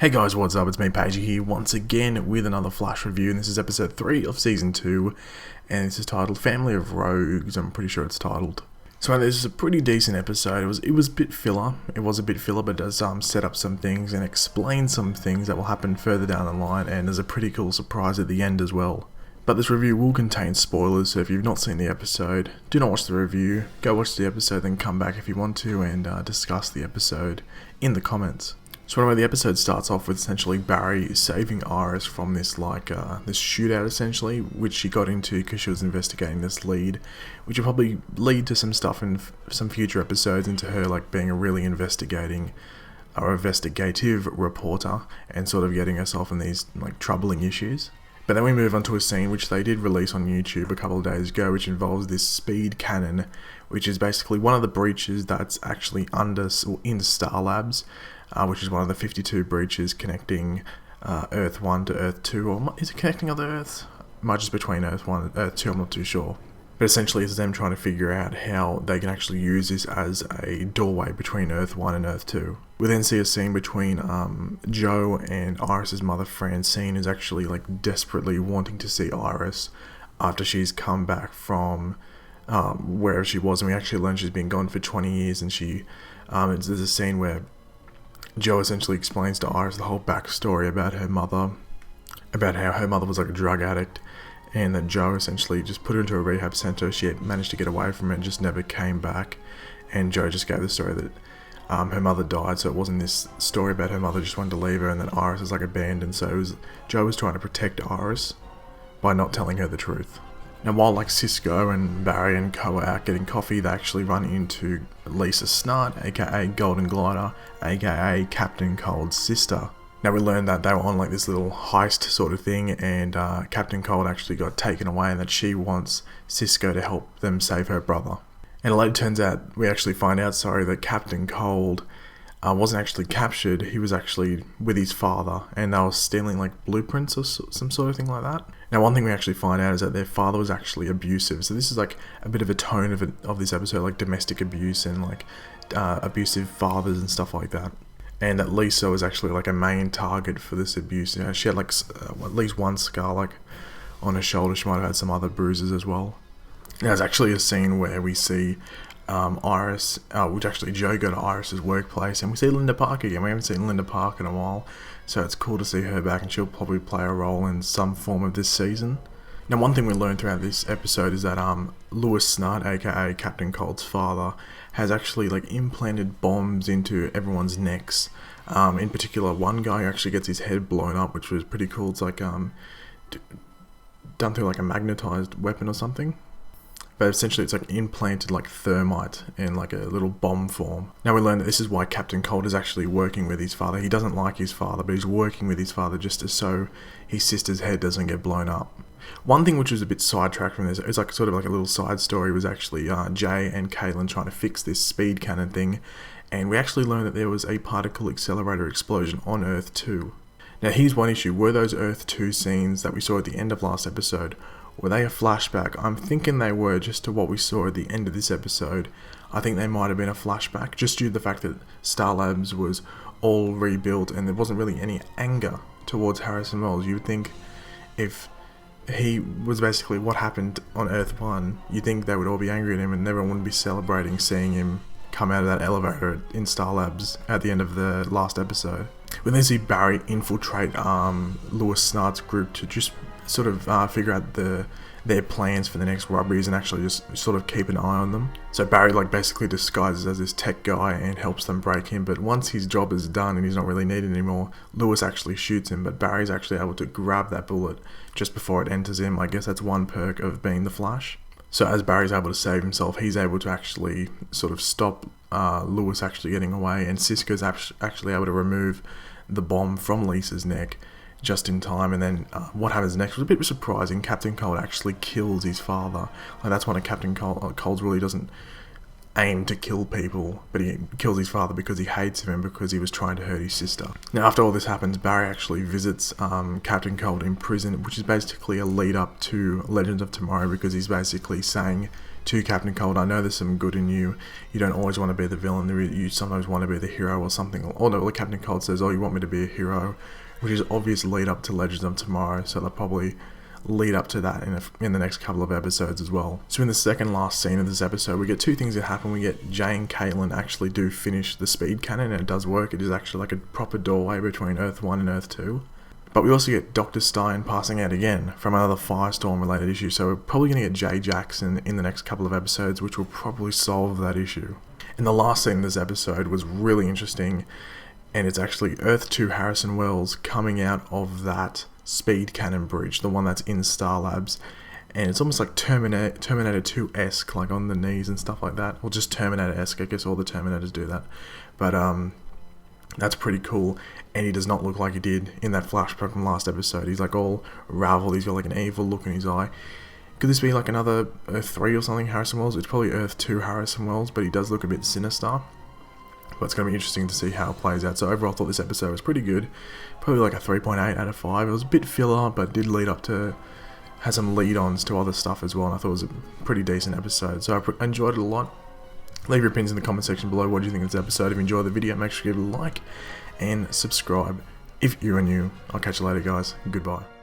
Hey guys, what's up? It's me, Pagey, here once again with another Flash review, and this is episode 3 of season 2, and this is titled Family of Rogues. I'm pretty sure it's titled. So this is a pretty decent episode. It was a bit filler. It was a bit filler, but it does set up some things and explain some things that will happen further down the line, and there's a pretty cool surprise at the end as well. But this review will contain spoilers, so if you've not seen the episode, do not watch the review. Go watch the episode, then come back if you want to and discuss the episode in the comments. So anyway, the episode starts off with essentially Barry saving Iris from this this shootout essentially, which she got into because she was investigating this lead, which will probably lead to some stuff in some future episodes into her being a really investigative reporter and sort of getting herself in these troubling issues. But then we move on to a scene which they did release on YouTube a couple of days ago, which involves this speed cannon, which is basically one of the breaches that's actually in Star Labs, which is one of the 52 breaches connecting Earth 1 to Earth 2, or is it connecting other Earths? Might just between Earth 1 and Earth 2, I'm not too sure. But essentially it's them trying to figure out how they can actually use this as a doorway between Earth 1 and Earth 2. We then see a scene between Joe and Iris's mother Francine, who's actually desperately wanting to see Iris after she's come back from wherever she was, and we actually learn she's been gone for 20 years, and there's a scene where Joe essentially explains to Iris the whole backstory about her mother, about how her mother was a drug addict, and that Joe essentially just put her into a rehab center. She had managed to get away from it and just never came back, and Joe just gave the story that her mother died, so it wasn't this story about her mother just wanted to leave her and then Iris is abandoned, so Joe was trying to protect Iris by not telling her the truth. Now while Cisco and Barry and Co are out getting coffee, they actually run into Lisa Snart, aka Golden Glider, aka Captain Cold's sister. Now we learned that they were on this little heist sort of thing, and Captain Cold actually got taken away, and that she wants Cisco to help them save her brother. And it later turns out, we actually find out, that Captain Cold wasn't actually captured. He was actually with his father, and they were stealing blueprints or some sort of thing like that. Now one thing we actually find out is that their father was actually abusive, so this is a bit of a tone of this episode, domestic abuse and abusive fathers and stuff like that. And that Lisa was actually a main target for this abuse. She had at least one scar on her shoulder. She might have had some other bruises as well. Now there's actually a scene where we see Iris, which actually Joe go to Iris's workplace, and we see Linda Park again. We haven't seen Linda Park in a while, so it's cool to see her back, and she'll probably play a role in some form of this season. Now one thing we learned throughout this episode is that Lewis Snart, aka Captain Cold's father, has actually implanted bombs into everyone's necks. In particular, one guy actually gets his head blown up, which was pretty cool. It's done through a magnetized weapon or something. But essentially it's implanted thermite in a little bomb form. Now we learn that this is why Captain Cold is actually working with his father. He doesn't like his father, but he's working with his father just so his sister's head doesn't get blown up. One thing which was a bit sidetracked from this, it's sort of a little side story, was actually Jay and Caitlin trying to fix this speed cannon thing, and we actually learned that there was a particle accelerator explosion on Earth 2. Now here's one issue: were those Earth 2 scenes that we saw at the end of last episode, were they a flashback? I'm thinking they were, just to what we saw at the end of this episode. I think they might have been a flashback, just due to the fact that Star Labs was all rebuilt and there wasn't really any anger towards Harrison Wells. You would think if he was basically what happened on Earth 1, you'd think they would all be angry at him and everyone would be celebrating seeing him come out of that elevator in Star Labs at the end of the last episode. We then see Barry infiltrate Lewis Snart's group to just sort of figure out their plans for the next robberies and actually just sort of keep an eye on them. So Barry basically disguises as this tech guy and helps them break him, but once his job is done and he's not really needed anymore, Lewis actually shoots him, but Barry's actually able to grab that bullet just before it enters him. I guess that's one perk of being the Flash. So as Barry's able to save himself, he's able to actually sort of stop Lewis actually getting away, and Cisco's actually able to remove the bomb from Lisa's neck just in time. And then what happens next was a bit surprising. Captain Cold actually kills his father. That's one of Captain Cold's rule. He doesn't aim to kill people, but he kills his father because he hates him and because he was trying to hurt his sister. Now after all this happens, Barry actually visits Captain Cold in prison, which is basically a lead up to Legends of Tomorrow, because he's basically saying to Captain Cold. I know there's some good in you. You don't always want to be the villain. You sometimes want to be the hero or something. Oh no, like Captain Cold says, oh, you want me to be a hero, which is obvious lead up to Legends of Tomorrow. So they'll probably lead up to that in the next couple of episodes as well. So in the second last scene of this episode, we get two things that happen. We get Jay and Caitlin actually do finish the speed cannon, and it does work. It is actually like a proper doorway between Earth 1 and Earth 2. But we also get Dr. Stein passing out again from another Firestorm related issue, so we're probably going to get Jay Jackson in the next couple of episodes, which will probably solve that issue. And the last scene of this episode was really interesting, and it's actually Earth 2 Harrison Wells coming out of that speed cannon bridge, the one that's in Star Labs, and it's almost like Terminator 2-esque, like on the knees and stuff like that, or just Terminator-esque. I guess all the Terminators do that, but that's pretty cool. And he does not look like he did in that flashback from last episode. He's like all raveled. He's got like an evil look in his eye. Could this be like another Earth 3 or something Harrison Wells? It's probably Earth 2 Harrison Wells, but he does look a bit sinister. But it's going to be interesting to see how it plays out. So overall, I thought this episode was pretty good. Probably like a 3.8 out of 5. It was a bit filler, but did lead up to... had some lead-ons to other stuff as well. And I thought it was a pretty decent episode. So I enjoyed it a lot. Leave your opinions in the comment section below. What do you think of this episode? If you enjoyed the video, make sure you give it a like and subscribe if you are new. I'll catch you later, guys. Goodbye.